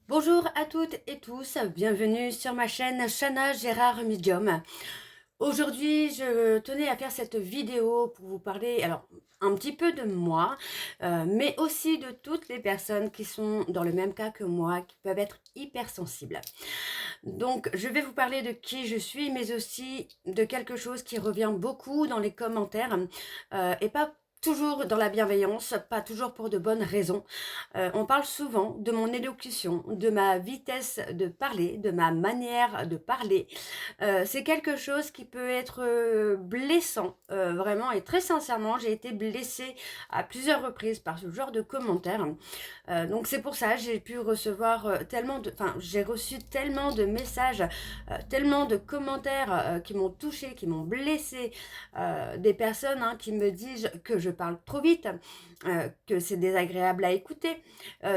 Bonjour à toutes et tous, bienvenue sur ma chaîne Chana Gérard Medium. Aujourd'hui, je tenais à faire cette vidéo pour vous parler, alors un petit peu de moi, mais aussi de toutes les personnes qui sont dans le même cas que moi, qui peuvent être hypersensibles. Donc, je vais vous parler de qui je suis, mais aussi de quelque chose qui revient beaucoup dans les commentaires, et pas toujours dans la bienveillance, pas toujours pour de bonnes raisons. On parle souvent de mon élocution, de ma vitesse de parler, de ma manière de parler. C'est quelque chose qui peut être blessant, vraiment, et très sincèrement, j'ai été blessée à plusieurs reprises par ce genre de commentaires. Donc c'est pour ça j'ai pu recevoir j'ai reçu tellement de messages, tellement de commentaires qui m'ont touchée, qui m'ont blessée, des personnes qui me disent que je parle trop vite, que c'est désagréable à écouter.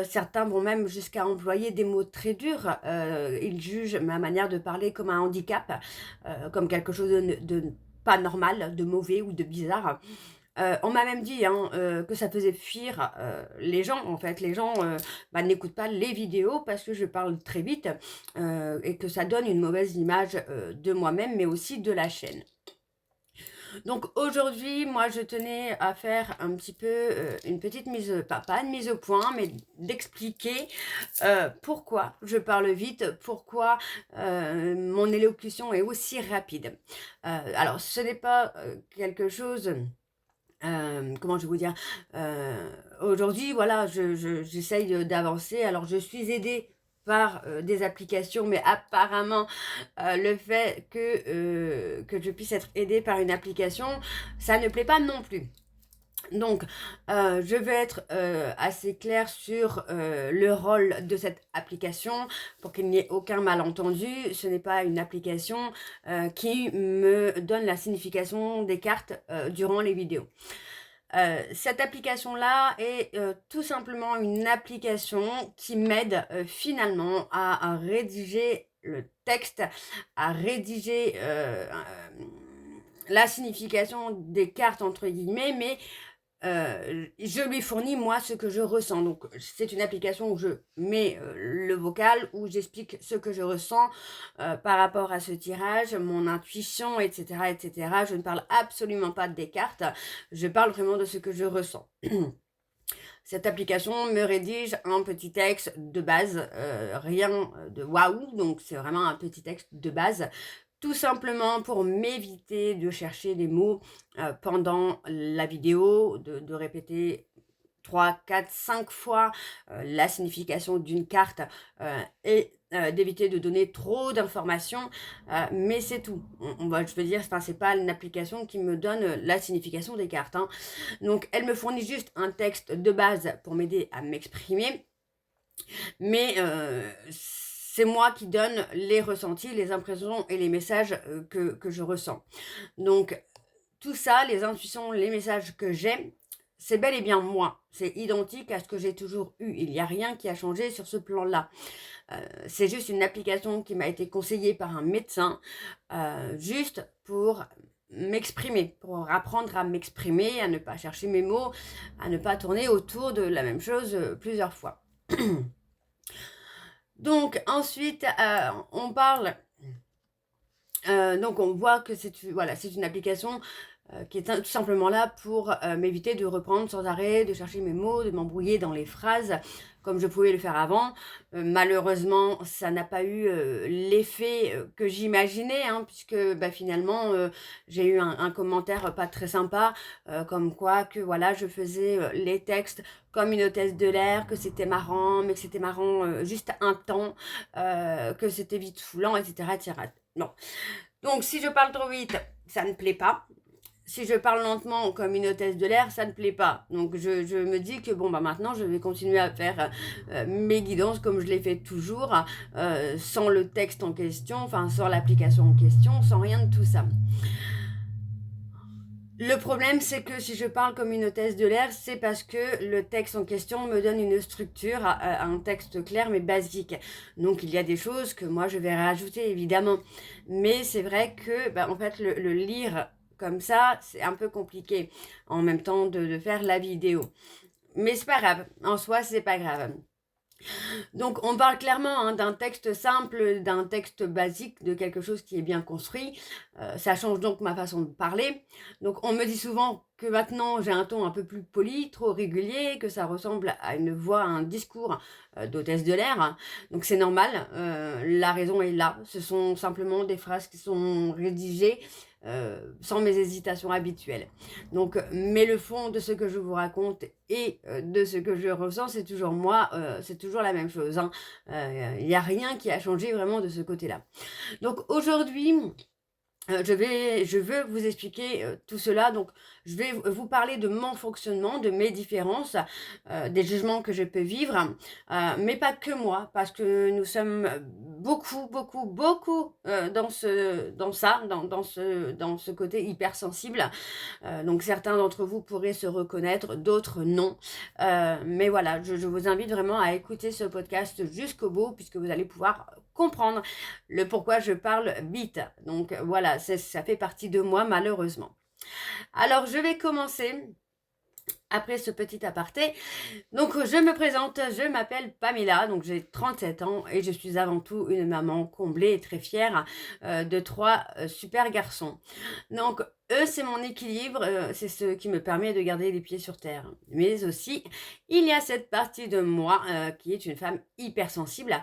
Certains vont même jusqu'à employer des mots très durs. Ils jugent ma manière de parler comme un handicap, comme quelque chose de pas normal, de mauvais ou de bizarre. On m'a même dit que ça faisait fuir les gens, en fait. Les gens n'écoutent pas les vidéos parce que je parle très vite et que ça donne une mauvaise image de moi-même, mais aussi de la chaîne. Donc aujourd'hui, moi, je tenais à faire un petit peu une petite mise, pas une mise au point, mais d'expliquer pourquoi je parle vite, pourquoi mon élocution est aussi rapide. Alors, ce n'est pas quelque chose comment je vais vous dire? Aujourd'hui, voilà, j'essaye d'avancer. Alors, je suis aidée par des applications, mais apparemment, le fait que je puisse être aidée par une application, ça ne plaît pas non plus. Donc, je vais être assez claire sur le rôle de cette application pour qu'il n'y ait aucun malentendu. Ce n'est pas une application qui me donne la signification des cartes durant les vidéos. Cette application-là est tout simplement une application qui m'aide finalement à rédiger le texte, à rédiger la signification des cartes entre guillemets, mais je lui fournis moi ce que je ressens. Donc c'est une application où je mets le vocal, où j'explique ce que je ressens par rapport à ce tirage, mon intuition, etc., etc. Je ne parle absolument pas des cartes, je parle vraiment de ce que je ressens. Cette application me rédige un petit texte de base, rien de waouh, donc c'est vraiment un petit texte de base, tout simplement pour m'éviter de chercher les mots pendant la vidéo, de répéter 3, 4, 5 fois la signification d'une carte et d'éviter de donner trop d'informations, mais c'est tout. Je veux dire, c'est pas une application qui me donne la signification des cartes. Donc, elle me fournit juste un texte de base pour m'aider à m'exprimer, mais c'est moi qui donne les ressentis, les impressions et les messages que je ressens. Donc, tout ça, les intuitions, les messages que j'ai, c'est bel et bien moi. C'est identique à ce que j'ai toujours eu. Il n'y a rien qui a changé sur ce plan-là. C'est juste une application qui m'a été conseillée par un médecin, juste pour m'exprimer, pour apprendre à m'exprimer, à ne pas chercher mes mots, à ne pas tourner autour de la même chose plusieurs fois. Donc ensuite, on parle, donc on voit que c'est voilà, c'est une application qui est tout simplement là pour m'éviter de reprendre sans arrêt, de chercher mes mots, de m'embrouiller dans les phrases comme je pouvais le faire avant. Malheureusement, ça n'a pas eu l'effet que j'imaginais, puisque finalement, j'ai eu un commentaire pas très sympa, comme quoi que voilà, je faisais les textes comme une hôtesse de l'air, que c'était marrant, mais que c'était marrant juste un temps, que c'était vite foulant, etc., etc. Non. Donc, si je parle trop vite, ça ne plaît pas. Si je parle lentement comme une hôtesse de l'air, ça ne plaît pas. Donc je me dis que bon maintenant je vais continuer à faire mes guidances comme je l'ai fait toujours, sans le texte en question, enfin sans l'application en question, sans rien de tout ça. Le problème, c'est que si je parle comme une hôtesse de l'air, c'est parce que le texte en question me donne une structure, un texte clair mais basique. Donc il y a des choses que moi je vais rajouter évidemment. Mais c'est vrai que en fait le lire comme ça, c'est un peu compliqué en même temps de faire la vidéo. Mais c'est pas grave, en soi c'est pas grave. Donc on parle clairement d'un texte simple, d'un texte basique, de quelque chose qui est bien construit. Ça change donc ma façon de parler. Donc on me dit souvent que maintenant j'ai un ton un peu plus poli, trop régulier, que ça ressemble à une voix, à un discours d'hôtesse de l'air. Donc c'est normal, la raison est là. Ce sont simplement des phrases qui sont rédigées sans mes hésitations habituelles. Donc, mais le fond de ce que je vous raconte et de ce que je ressens, c'est toujours moi, c'est toujours la même chose, hein. Il n'y a rien qui a changé vraiment de ce côté-là. Donc aujourd'hui, je veux vous expliquer tout cela. Donc, je vais vous parler de mon fonctionnement, de mes différences, des jugements que je peux vivre, mais pas que moi, parce que nous sommes beaucoup dans ce côté hypersensible. Donc, certains d'entre vous pourraient se reconnaître, d'autres non. Mais voilà, je vous invite vraiment à écouter ce podcast jusqu'au bout, puisque vous allez pouvoir comprendre le pourquoi je parle vite. Donc voilà, ça fait partie de moi malheureusement. Alors je vais commencer après ce petit aparté. Donc je me présente, je m'appelle Pamela, donc j'ai 37 ans et je suis avant tout une maman comblée et très fière de 3 super garçons. Donc eux, c'est mon équilibre, c'est ce qui me permet de garder les pieds sur terre. Mais aussi, il y a cette partie de moi qui est une femme hypersensible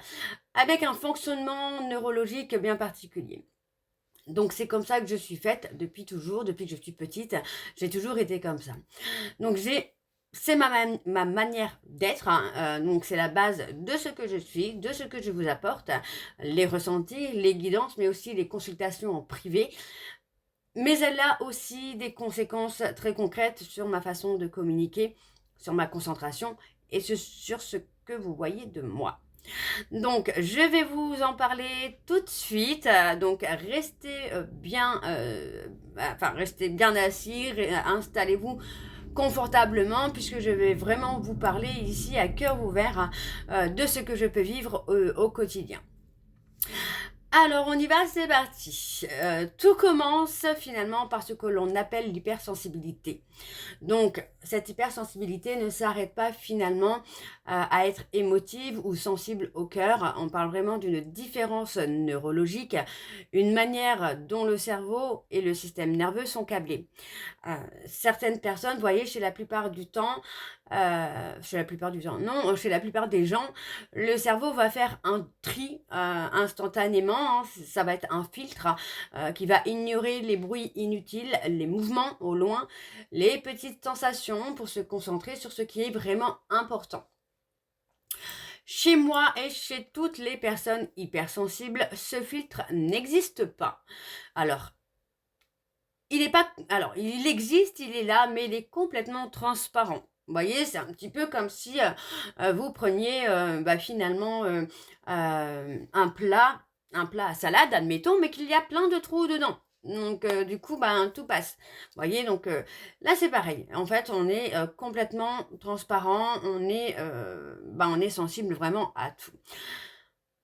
avec un fonctionnement neurologique bien particulier. Donc c'est comme ça que je suis faite depuis toujours, depuis que je suis petite, j'ai toujours été comme ça. Donc c'est ma manière d'être, hein, donc c'est la base de ce que je suis, de ce que je vous apporte, les ressentis, les guidances, mais aussi les consultations en privé. Mais elle a aussi des conséquences très concrètes sur ma façon de communiquer, sur ma concentration et sur ce que vous voyez de moi. Donc, je vais vous en parler tout de suite. Donc, restez bien assis, installez-vous confortablement puisque je vais vraiment vous parler ici à cœur ouvert de ce que je peux vivre au quotidien. Alors, on y va, c'est parti. Tout commence finalement par ce que l'on appelle l'hypersensibilité. Donc, cette hypersensibilité ne s'arrête pas finalement à être émotive ou sensible au cœur. On parle vraiment d'une différence neurologique, une manière dont le cerveau et le système nerveux sont câblés. Certaines personnes, vous voyez, chez la plupart des gens, le cerveau va faire un tri instantanément, hein, ça va être un filtre qui va ignorer les bruits inutiles, les mouvements au loin, les petites sensations pour se concentrer sur ce qui est vraiment important. Chez moi et chez toutes les personnes hypersensibles, ce filtre n'existe pas. Alors, il existe, il est là, mais il est complètement transparent. Vous voyez, c'est un petit peu comme si vous preniez finalement un plat à salade, admettons, mais qu'il y a plein de trous dedans. Donc du coup, tout passe. Vous voyez, donc là c'est pareil. En fait, on est complètement transparent, on est sensible vraiment à tout.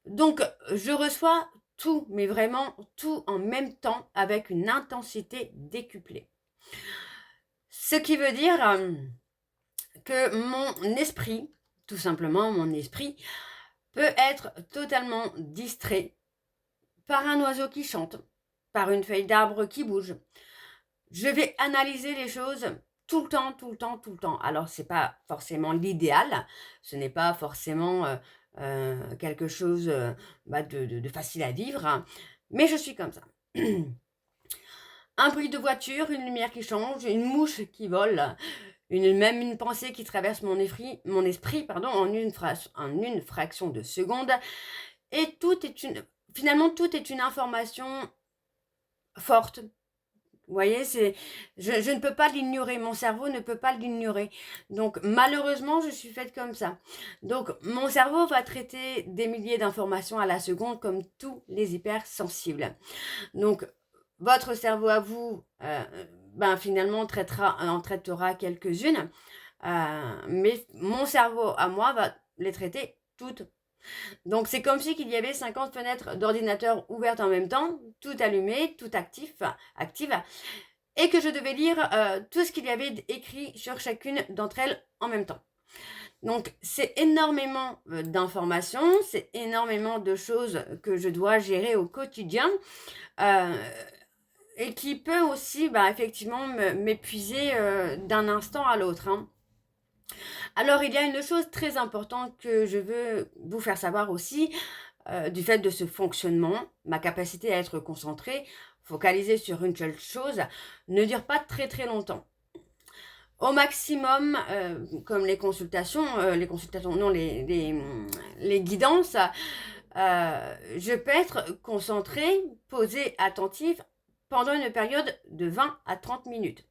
Donc, je reçois tout, mais vraiment tout en même temps avec une intensité décuplée. Ce qui veut dire que mon esprit, tout simplement mon esprit, peut être totalement distrait par un oiseau qui chante, par une feuille d'arbre qui bouge. Je vais analyser les choses tout le temps. Alors, c'est pas forcément l'idéal, ce n'est pas forcément quelque chose de facile à vivre, hein, mais je suis comme ça. Un bruit de voiture, une lumière qui change, une mouche qui vole, même une pensée qui traverse mon esprit en une fraction de seconde, et finalement tout est une information forte. Vous voyez, je ne peux pas l'ignorer, mon cerveau ne peut pas l'ignorer. Donc malheureusement, je suis faite comme ça. Donc mon cerveau va traiter des milliers d'informations à la seconde comme tous les hypersensibles. Donc votre cerveau à vous, finalement, en traitera quelques-unes, mais mon cerveau à moi va les traiter toutes. Donc c'est comme si qu'il y avait 50 fenêtres d'ordinateur ouvertes en même temps, tout allumé, tout active, et que je devais lire tout ce qu'il y avait écrit sur chacune d'entre elles en même temps. Donc, c'est énormément d'informations, c'est énormément de choses que je dois gérer au quotidien euh, et qui peut aussi, effectivement, m'épuiser d'un instant à l'autre, hein. Alors, il y a une chose très importante que je veux vous faire savoir aussi, du fait de ce fonctionnement, ma capacité à être concentrée, focalisée sur une seule chose, ne dure pas très très longtemps. Au maximum, comme les consultations, non, les guidances, je peux être concentrée, posée, attentive pendant une période de 20 à 30 minutes.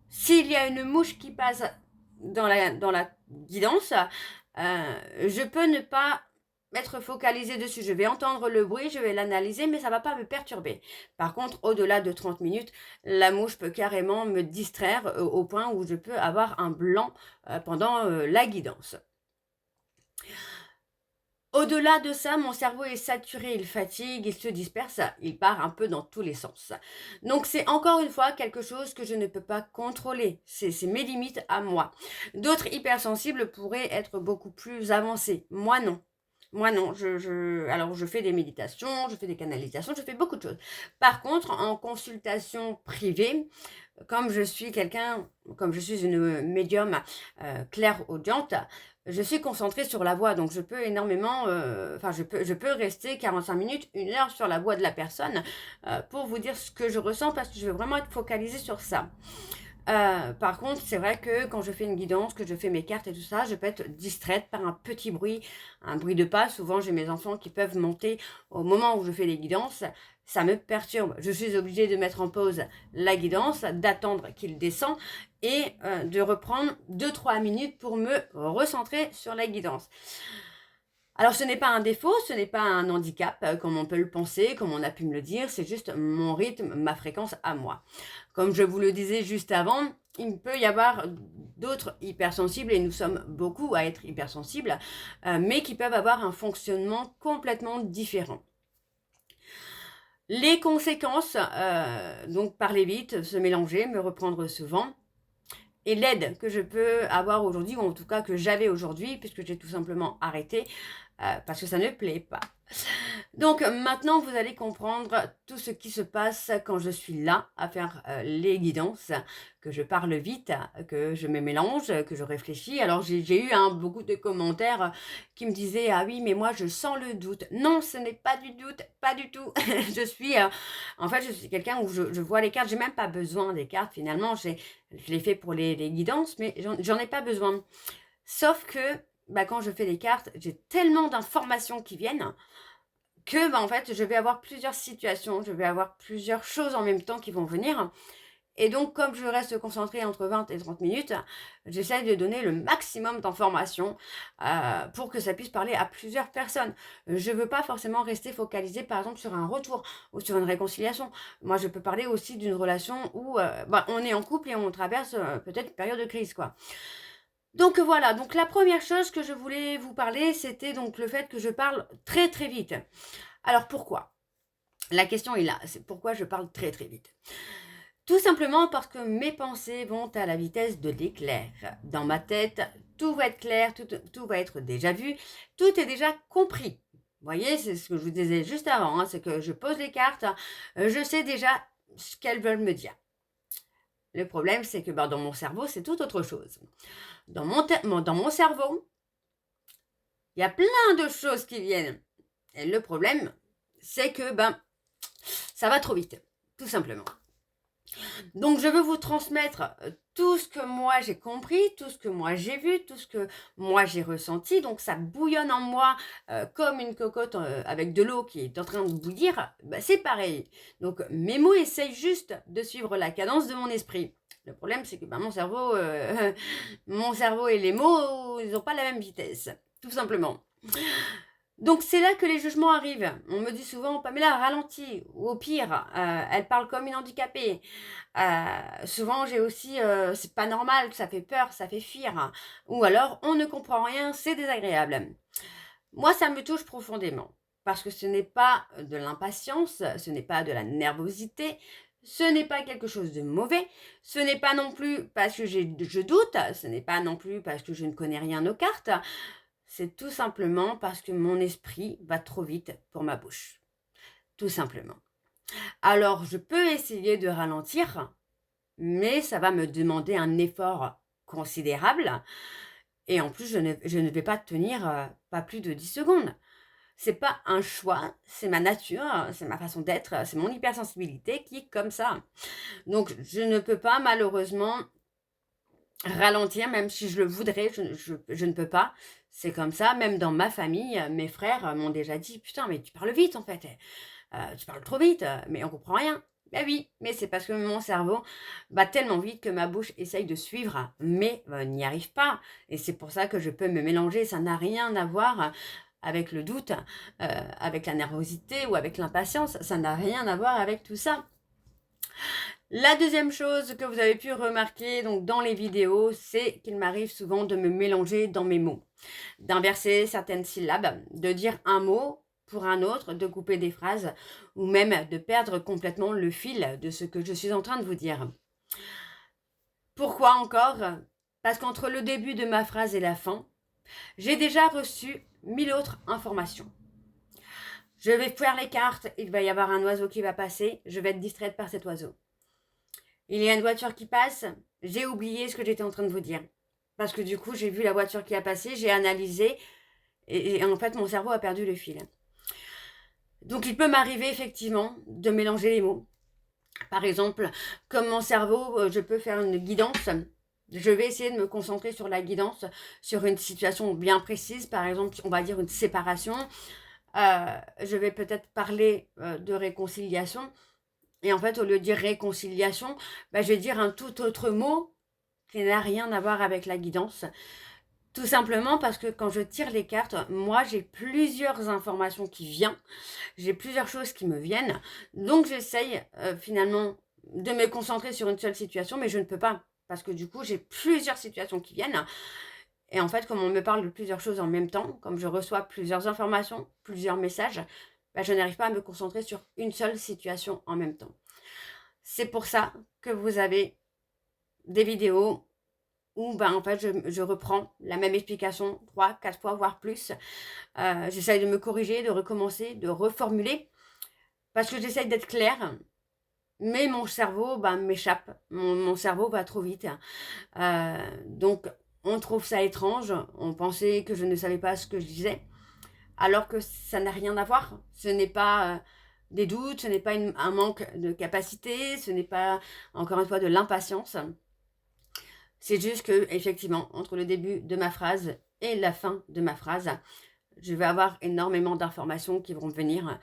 S'il y a une mouche qui passe dans la guidance, je peux ne pas être focalisée dessus. Je vais entendre le bruit, je vais l'analyser, mais ça ne va pas me perturber. Par contre, au-delà de 30 minutes, la mouche peut carrément me distraire au point où je peux avoir un blanc pendant la guidance. Au-delà de ça, mon cerveau est saturé, il fatigue, il se disperse, il part un peu dans tous les sens. Donc c'est encore une fois quelque chose que je ne peux pas contrôler. C'est mes limites à moi. D'autres hypersensibles pourraient être beaucoup plus avancés. Moi non. Moi non, alors je fais des méditations, je fais des canalisations, je fais beaucoup de choses. Par contre, en consultation privée, comme je suis une médium claire-audiente, je suis concentrée sur la voix, donc je peux énormément, je peux rester 45 minutes, 1 heure sur la voix de la personne pour vous dire ce que je ressens parce que je veux vraiment être focalisée sur ça. Par contre, c'est vrai que quand je fais une guidance, que je fais mes cartes et tout ça, je peux être distraite par un petit bruit, un bruit de pas. Souvent, j'ai mes enfants qui peuvent monter au moment où je fais les guidances. Ça me perturbe. Je suis obligée de mettre en pause la guidance, d'attendre qu'il descend et de reprendre 2-3 minutes pour me recentrer sur la guidance. Alors ce n'est pas un défaut, ce n'est pas un handicap, comme on peut le penser, comme on a pu me le dire, c'est juste mon rythme, ma fréquence à moi. Comme je vous le disais juste avant, il peut y avoir d'autres hypersensibles, et nous sommes beaucoup à être hypersensibles, mais qui peuvent avoir un fonctionnement complètement différent. Les conséquences, donc parler vite, se mélanger, me reprendre souvent, et l'aide que je peux avoir aujourd'hui, ou en tout cas que j'avais aujourd'hui, puisque j'ai tout simplement arrêté, parce que ça ne plaît pas. Donc maintenant, vous allez comprendre tout ce qui se passe quand je suis là à faire les guidances, que je parle vite, que je me mélange, que je réfléchis. Alors j'ai eu beaucoup de commentaires qui me disaient « Ah oui, mais moi je sens le doute ». Non, ce n'est pas du doute, pas du tout. je suis quelqu'un où je vois les cartes, j'ai même pas besoin des cartes finalement. Je les fais pour les guidances, mais j'en ai pas besoin. Sauf que quand je fais les cartes, j'ai tellement d'informations qui viennent que en fait, je vais avoir plusieurs situations, je vais avoir plusieurs choses en même temps qui vont venir. Et donc, comme je reste concentrée entre 20 et 30 minutes, j'essaie de donner le maximum d'informations pour que ça puisse parler à plusieurs personnes. Je ne veux pas forcément rester focalisée, par exemple, sur un retour ou sur une réconciliation. Moi, je peux parler aussi d'une relation où on est en couple et on traverse peut-être une période de crise, quoi. Donc voilà, donc la première chose que je voulais vous parler, c'était donc le fait que je parle très très vite. Alors pourquoi? La question est là, c'est pourquoi je parle très très vite. Tout simplement parce que mes pensées vont à la vitesse de l'éclair. Dans ma tête, tout va être clair, tout va être déjà vu, tout est déjà compris. Vous voyez, c'est ce que je vous disais juste avant, c'est que je pose les cartes, je sais déjà ce qu'elles veulent me dire. Le problème, c'est que dans mon cerveau, c'est tout autre chose. Dans mon cerveau, il y a plein de choses qui viennent. Et le problème, c'est que ça va trop vite, tout simplement. Donc, je veux vous transmettre tout ce que moi j'ai compris, tout ce que moi j'ai vu, tout ce que moi j'ai ressenti. Donc, ça bouillonne en moi comme une cocotte avec de l'eau qui est en train de bouillir. C'est pareil. Donc, mes mots essayent juste de suivre la cadence de mon esprit. Le problème, c'est que mon cerveau et les mots, ils n'ont pas la même vitesse, tout simplement. Donc c'est là que les jugements arrivent. On me dit souvent, Pamela, ralentis, ou au pire, elle parle comme une handicapée. Souvent j'ai aussi, c'est pas normal, ça fait peur, ça fait fuir. Ou alors, on ne comprend rien, c'est désagréable. Moi, ça me touche profondément, parce que ce n'est pas de l'impatience, ce n'est pas de la nervosité, Ce n'est pas quelque chose de mauvais, ce n'est pas non plus parce que je doute, ce n'est pas non plus parce que je ne connais rien aux cartes, c'est tout simplement parce que mon esprit va trop vite pour ma bouche, tout simplement. Alors, je peux essayer de ralentir, mais ça va me demander un effort considérable, et en plus, je ne vais pas tenir pas plus de 10 secondes. C'est pas un choix, c'est ma nature, c'est ma façon d'être, c'est mon hypersensibilité qui est comme ça. Donc, je ne peux pas malheureusement ralentir, même si je le voudrais, je ne peux pas. C'est comme ça, même dans ma famille, mes frères m'ont déjà dit « Putain, mais tu parles vite en fait, tu parles trop vite, mais on comprend rien. » Ben oui, mais c'est parce que mon cerveau va tellement vite que ma bouche essaye de suivre, mais n'y arrive pas. Et c'est pour ça que je peux me mélanger, ça n'a rien à voir avec le doute, avec la nervosité ou avec l'impatience, ça n'a rien à voir avec tout ça. La deuxième chose que vous avez pu remarquer donc, dans les vidéos, c'est qu'il m'arrive souvent de me mélanger dans mes mots, d'inverser certaines syllabes, de dire un mot pour un autre, de couper des phrases ou même de perdre complètement le fil de ce que je suis en train de vous dire. Pourquoi encore? Parce qu'entre le début de ma phrase et la fin, j'ai déjà reçu 1000 autres informations. Je vais faire les cartes, il va y avoir un oiseau qui va passer, je vais être distraite par cet oiseau. Il y a une voiture qui passe, j'ai oublié ce que j'étais en train de vous dire. Parce que du coup, j'ai vu la voiture qui a passé, j'ai analysé, et en fait, mon cerveau a perdu le fil. Donc, il peut m'arriver effectivement de mélanger les mots. Par exemple, comme mon cerveau, je peux faire une guidance. Je vais essayer de me concentrer sur la guidance, sur une situation bien précise. Par exemple, on va dire une séparation. Je vais peut-être parler de réconciliation. Et en fait, au lieu de dire réconciliation, je vais dire un tout autre mot qui n'a rien à voir avec la guidance. Tout simplement parce que quand je tire les cartes, moi, j'ai plusieurs informations qui viennent. J'ai plusieurs choses qui me viennent. Donc, j'essaye finalement de me concentrer sur une seule situation, mais je ne peux pas. Parce que du coup, j'ai plusieurs situations qui viennent. Et en fait, comme on me parle de plusieurs choses en même temps, comme je reçois plusieurs informations, plusieurs messages, je n'arrive pas à me concentrer sur une seule situation en même temps. C'est pour ça que vous avez des vidéos où en fait, je reprends la même explication 3, 4 fois, voire plus. J'essaye de me corriger, de recommencer, de reformuler, parce que j'essaye d'être claire, mais mon cerveau m'échappe. Mon cerveau va trop vite. Donc, on trouve ça étrange. On pensait que je ne savais pas ce que je disais, alors que ça n'a rien à voir. Ce n'est pas des doutes, ce n'est pas un manque de capacité, ce n'est pas, encore une fois, de l'impatience. C'est juste que, effectivement, entre le début de ma phrase et la fin de ma phrase, je vais avoir énormément d'informations qui vont venir.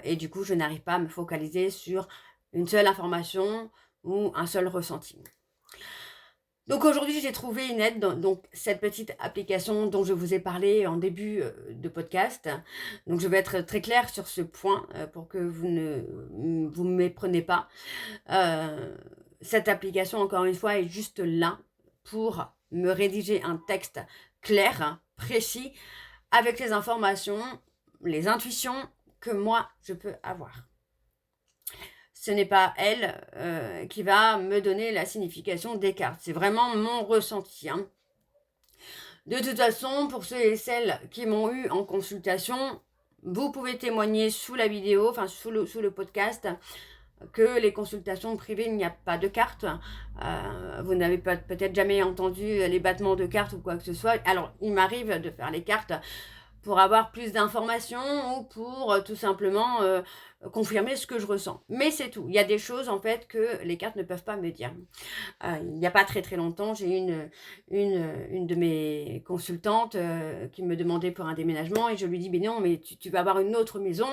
Et du coup, je n'arrive pas à me focaliser sur une seule information ou un seul ressenti. Donc aujourd'hui, j'ai trouvé une aide, donc cette petite application dont je vous ai parlé en début de podcast. Donc je vais être très claire sur ce point pour que vous ne vous méprenez pas. Cette application, encore une fois, est juste là pour me rédiger un texte clair, précis, avec les informations, les intuitions que moi, je peux avoir. Ce n'est pas elle qui va me donner la signification des cartes. C'est vraiment mon ressenti. Hein. De toute façon, pour ceux et celles qui m'ont eu en consultation, vous pouvez témoigner sous la vidéo, enfin sous le podcast, que les consultations privées, il n'y a pas de cartes. Vous n'avez peut-être jamais entendu les battements de cartes ou quoi que ce soit. Alors, il m'arrive de faire les cartes pour avoir plus d'informations ou pour tout simplement confirmer ce que je ressens. Mais c'est tout. Il y a des choses, en fait, que les cartes ne peuvent pas me dire. Il n'y a pas très très longtemps, j'ai eu une de mes consultantes qui me demandait pour un déménagement et je lui dis, mais non, mais tu vas avoir une autre maison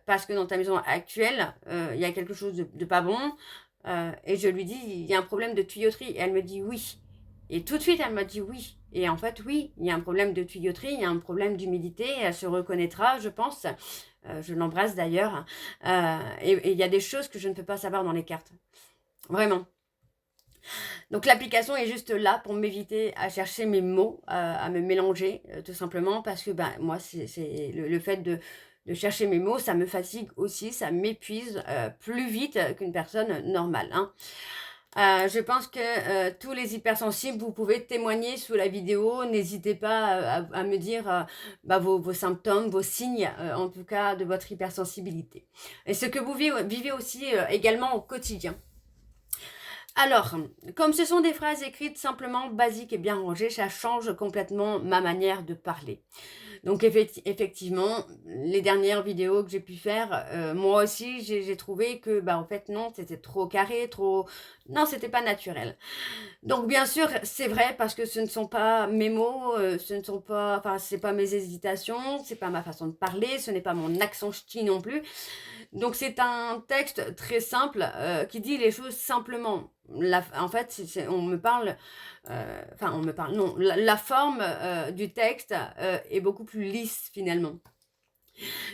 parce que dans ta maison actuelle, il y a quelque chose de pas bon. Et je lui dis, il y a un problème de tuyauterie. Et elle me dit oui. Et tout de suite, elle m'a dit oui. Et en fait, oui, il y a un problème de tuyauterie, il y a un problème d'humidité. Elle se reconnaîtra, je pense. Je l'embrasse d'ailleurs. Et il y a des choses que je ne peux pas savoir dans les cartes. Vraiment. Donc l'application est juste là pour m'éviter à chercher mes mots, à me mélanger, tout simplement. Parce que moi, c'est le fait de chercher mes mots, ça me fatigue aussi, ça m'épuise plus vite qu'une personne normale, hein. Je pense que tous les hypersensibles, vous pouvez témoigner sous la vidéo. N'hésitez pas à me dire bah, vos symptômes, vos signes, en tout cas, de votre hypersensibilité. Et ce que vous vivez aussi également au quotidien. Alors, comme ce sont des phrases écrites simplement basiques et bien rangées, ça change complètement ma manière de parler. Donc effectivement, les dernières vidéos que j'ai pu faire, moi aussi j'ai trouvé que bah en fait non, c'était trop carré, trop non, c'était pas naturel. Donc bien sûr, c'est vrai parce que ce ne sont pas mes mots, ce ne sont pas enfin c'est pas mes hésitations, c'est pas ma façon de parler, ce n'est pas mon accent ch'ti non plus. Donc c'est un texte très simple qui dit les choses simplement. En fait, on me parle, enfin on me parle, non, la forme du texte est beaucoup plus lisse finalement.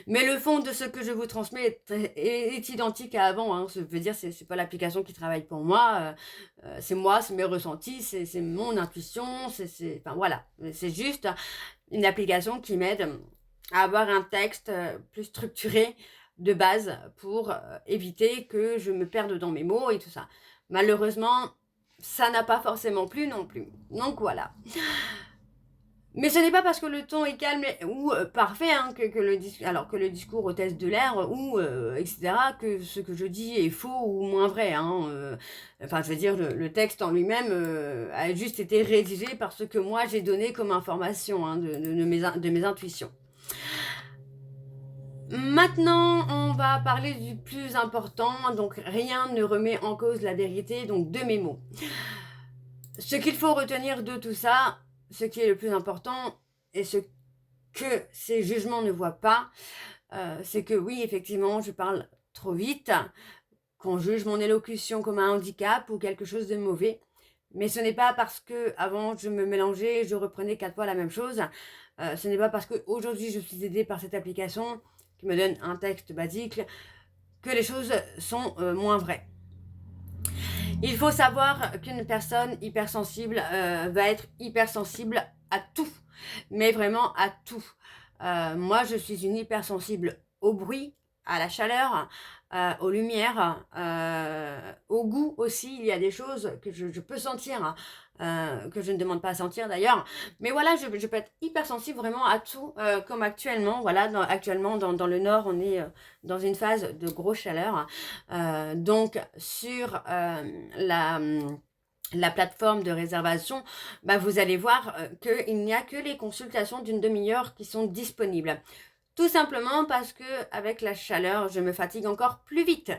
Mais le fond de ce que je vous transmets est identique à avant, hein. Je veux dire, c'est pas l'application qui travaille pour moi, c'est moi, c'est mes ressentis, c'est mon intuition, enfin voilà, c'est juste une application qui m'aide à avoir un texte plus structuré de base pour éviter que je me perde dans mes mots et tout ça. Malheureusement, ça n'a pas forcément plu non plus. Donc voilà. Mais ce n'est pas parce que le ton est calme ou parfait hein, que le discours ôtesse de l'air ou etc. que ce que je dis est faux ou moins vrai. Hein, enfin, je veux dire, le texte en lui-même a juste été rédigé par ce que moi j'ai donné comme information hein, de mes intuitions. Maintenant, on va parler du plus important, donc rien ne remet en cause la vérité, donc de mes mots. Ce qu'il faut retenir de tout ça, ce qui est le plus important, et ce que ces jugements ne voient pas, c'est que oui, effectivement, je parle trop vite, qu'on juge mon élocution comme un handicap ou quelque chose de mauvais, mais ce n'est pas parce que avant je me mélangeais, je reprenais 4 fois la même chose, ce n'est pas parce qu'aujourd'hui je suis aidée par cette application qui me donne un texte basique que les choses sont moins vraies. Il faut savoir qu'une personne hypersensible va être hypersensible à tout, mais vraiment à tout. Moi, je suis une hypersensible au bruit, à la chaleur, aux lumières, au goût aussi. Il y a des choses que je peux sentir, que je ne demande pas à sentir d'ailleurs. Mais voilà, je peux être hypersensible vraiment à tout, comme actuellement. Voilà, actuellement dans le Nord, on est dans une phase de grosse chaleur. Donc, sur la plateforme de réservation, bah, vous allez voir qu'il n'y a que les consultations d'une demi-heure qui sont disponibles. Tout simplement parce que avec la chaleur, je me fatigue encore plus vite.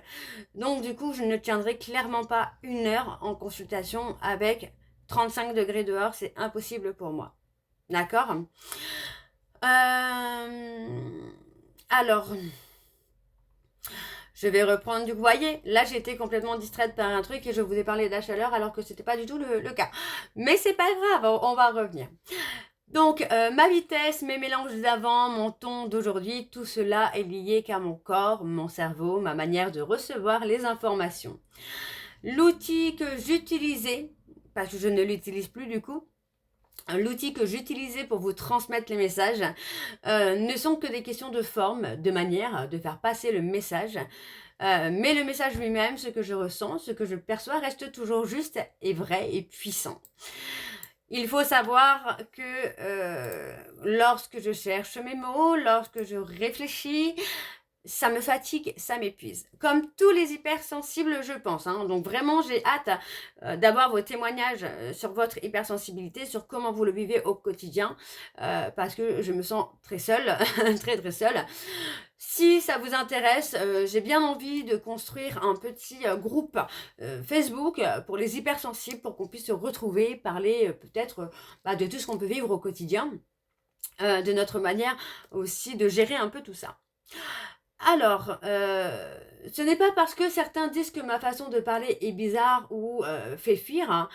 Donc du coup, je ne tiendrai clairement pas 1 heure en consultation avec 35 degrés dehors. C'est impossible pour moi. D'accord Alors, je vais reprendre du coup. Vous voyez, là j'étais complètement distraite par un truc et je vous ai parlé de la chaleur alors que c'était pas du tout le cas. Mais c'est pas grave, on va revenir. Donc, ma vitesse, mes mélanges d'avant, mon ton d'aujourd'hui, tout cela est lié qu'à mon corps, mon cerveau, ma manière de recevoir les informations. L'outil que j'utilisais, parce que je ne l'utilise plus du coup, l'outil que j'utilisais pour vous transmettre les messages ne sont que des questions de forme, de manière de faire passer le message. Mais le message lui-même, ce que je ressens, ce que je perçois, reste toujours juste et vrai et puissant. Il faut savoir que lorsque je cherche mes mots, lorsque je réfléchis, ça me fatigue, ça m'épuise. Comme tous les hypersensibles, je pense. Hein. Donc vraiment, j'ai hâte d'avoir vos témoignages sur votre hypersensibilité, sur comment vous le vivez au quotidien, parce que je me sens très seule, très très seule. Si ça vous intéresse, j'ai bien envie de construire un petit groupe Facebook pour les hypersensibles, pour qu'on puisse se retrouver, parler peut-être de tout ce qu'on peut vivre au quotidien, de notre manière aussi de gérer un peu tout ça. Alors, ce n'est pas parce que certains disent que ma façon de parler est bizarre ou fait fuir hein,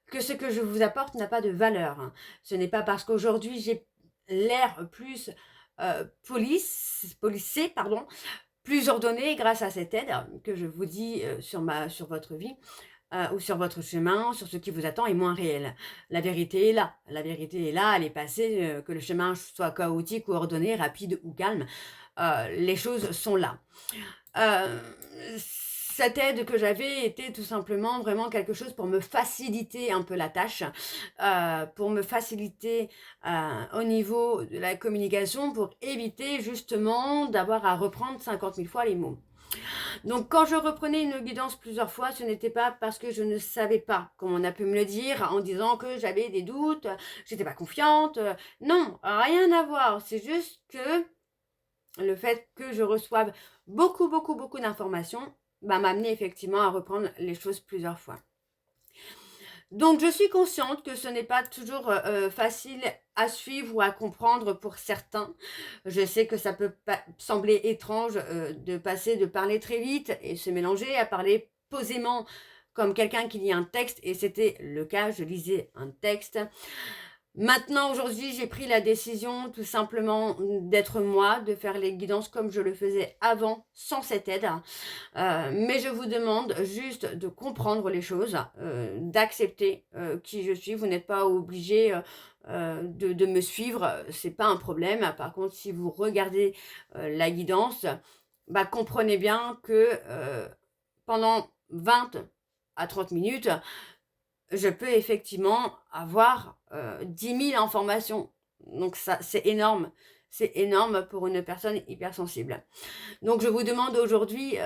que ce que je vous apporte n'a pas de valeur. Hein. Ce n'est pas parce qu'aujourd'hui j'ai l'air plus policé, pardon, plus ordonné grâce à cette aide que je vous dis sur votre vie. ou sur votre chemin, sur ce qui vous attend est moins réel. La vérité est là. La vérité est là, elle est passée, que le chemin soit chaotique ou ordonné, rapide ou calme. Les choses sont là. Heu, cette aide que j'avais était tout simplement vraiment quelque chose pour me faciliter un peu la tâche, pour me faciliter, au niveau de la communication, pour éviter justement d'avoir à reprendre 50 000 fois les mots. Donc quand je reprenais une guidance plusieurs fois, ce n'était pas parce que je ne savais pas, comme on a pu me le dire, en disant que j'avais des doutes, j'étais pas confiante, non, rien à voir. C'est juste que le fait que je reçoive beaucoup, beaucoup, beaucoup d'informations, bah, m'a amené effectivement à reprendre les choses plusieurs fois. Donc je suis consciente que ce n'est pas toujours, facile à suivre ou à comprendre pour certains. Je sais que ça peut sembler étrange, de passer de parler très vite et se mélanger à parler posément comme quelqu'un qui lit un texte, et c'était le cas, je lisais un texte. Maintenant, aujourd'hui, j'ai pris la décision tout simplement d'être moi, de faire les guidances comme je le faisais avant, sans cette aide. Mais je vous demande juste de comprendre les choses, d'accepter, qui je suis. Vous n'êtes pas obligé, de me suivre, c'est pas un problème. Par contre, si vous regardez, la guidance, bah, comprenez bien que, pendant 20 à 30 minutes, je peux effectivement avoir, 10 000 informations. Donc ça, c'est énorme. C'est énorme pour une personne hypersensible. Donc je vous demande aujourd'hui,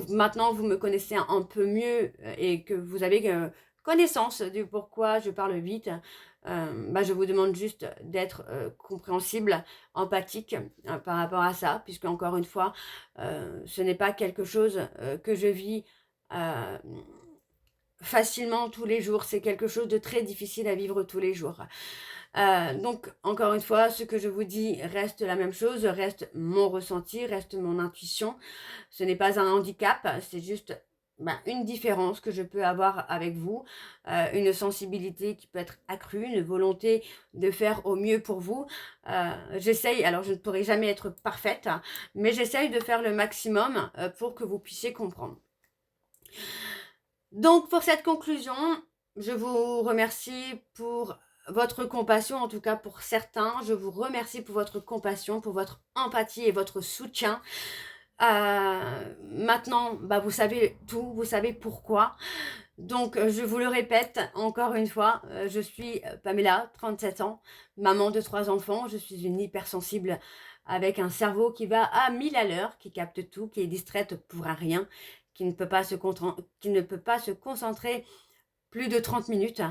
maintenant vous me connaissez un peu mieux, et que vous avez, connaissance du pourquoi je parle vite, bah, je vous demande juste d'être, compréhensible, empathique, par rapport à ça, puisque encore une fois, ce n'est pas quelque chose, que je vis, heu facilement tous les jours. C'est quelque chose de très difficile à vivre tous les jours. Donc encore une fois, ce que je vous dis reste la même chose, reste mon ressenti, reste mon intuition. Ce n'est pas un handicap, c'est juste, ben, une différence que je peux avoir avec vous, une sensibilité qui peut être accrue, une volonté de faire au mieux pour vous. J'essaye, alors je ne pourrai jamais être parfaite, mais j'essaye de faire le maximum, pour que vous puissiez comprendre. Donc pour cette conclusion, je vous remercie pour votre compassion, en tout cas pour certains. Je vous remercie pour votre compassion, pour votre empathie et votre soutien. Maintenant, bah, vous savez tout, vous savez pourquoi. Donc je vous le répète encore une fois, je suis, Pamela, 37 ans, maman de 3 enfants. Je suis une hypersensible avec un cerveau qui va à 1000 à l'heure, qui capte tout, qui est distraite pour un rien, qui ne peut pas se concentrer plus de 30 minutes.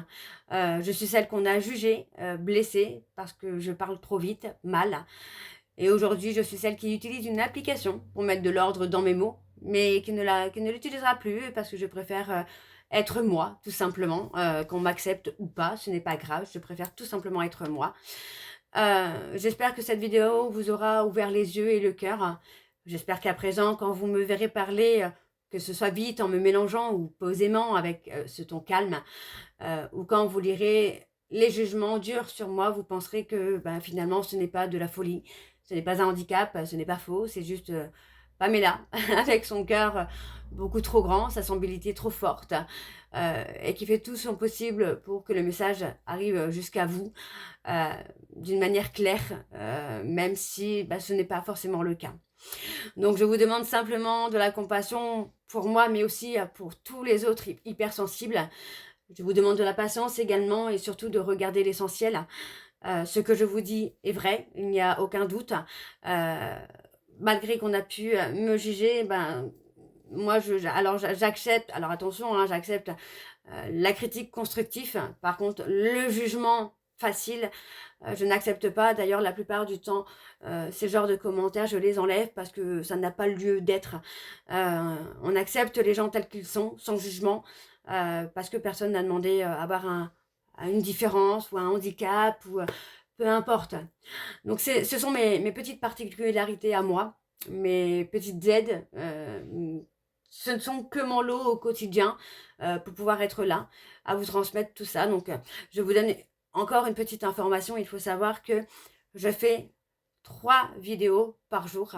Je suis celle qu'on a jugée, blessée parce que je parle trop vite, mal, et aujourd'hui, je suis celle qui utilise une application pour mettre de l'ordre dans mes mots, mais qui ne l'utilisera plus parce que je préfère, être moi, tout simplement. Qu'on m'accepte ou pas, ce n'est pas grave, je préfère tout simplement être moi. J'espère que cette vidéo vous aura ouvert les yeux et le cœur. J'espère qu'à présent, quand vous me verrez parler, que ce soit vite en me mélangeant ou posément avec, ce ton calme, ou quand vous lirez les jugements durs sur moi, vous penserez que, ben, finalement, ce n'est pas de la folie, ce n'est pas un handicap, ce n'est pas faux, c'est juste, Pamela avec son cœur beaucoup trop grand, sa sensibilité trop forte, et qui fait tout son possible pour que le message arrive jusqu'à vous, heu, d'une manière claire, même si, bah, ce n'est pas forcément le cas. Donc je vous demande simplement de la compassion pour moi, mais aussi, pour tous les autres hypersensibles. Je vous demande de la patience également et surtout de regarder l'essentiel. Ce que je vous dis est vrai, il n'y a aucun doute. Heu, Malgré qu'on a pu, me juger, ben, moi j'accepte, alors attention, hein, j'accepte, la critique constructive. Par contre, le jugement facile, je n'accepte pas. D'ailleurs, la plupart du temps, ces genres de commentaires, je les enlève parce que ça n'a pas lieu d'être. On accepte les gens tels qu'ils sont, sans jugement, parce que personne n'a demandé, à avoir une différence ou un handicap ou, peu importe. Donc ce sont mes petites particularités à moi, mes petites aides, ce ne sont que mon lot au quotidien, pour pouvoir être là, à vous transmettre tout ça. Donc, je vous donne encore une petite information. Il faut savoir que je fais 3 vidéos par jour,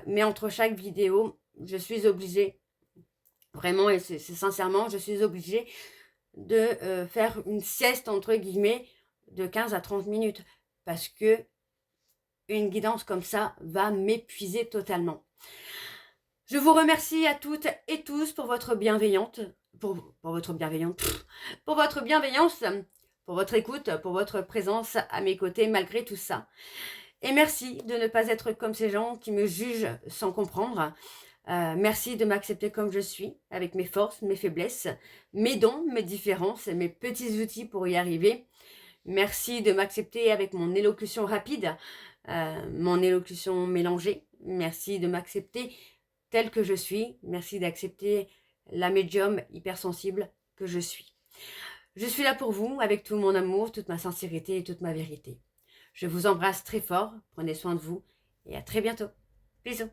mais entre chaque vidéo, je suis obligée Vraiment, et c'est sincèrement, je suis obligée de faire une sieste, entre guillemets, de 15 à 30 minutes. Parce que une guidance comme ça va m'épuiser totalement. Je vous remercie à toutes et tous pour votre bienveillante, pour votre bienveillante, pour votre bienveillance, pour votre écoute, pour votre présence à mes côtés malgré tout ça. Et merci de ne pas être comme ces gens qui me jugent sans comprendre. Merci de m'accepter comme je suis, avec mes forces, mes faiblesses, mes dons, mes différences et mes petits outils pour y arriver. Merci de m'accepter avec mon élocution rapide, mon élocution mélangée. Merci de m'accepter telle que je suis. Merci d'accepter la médium hypersensible que je suis. Je suis là pour vous avec tout mon amour, toute ma sincérité et toute ma vérité. Je vous embrasse très fort, prenez soin de vous et à très bientôt. Bisous.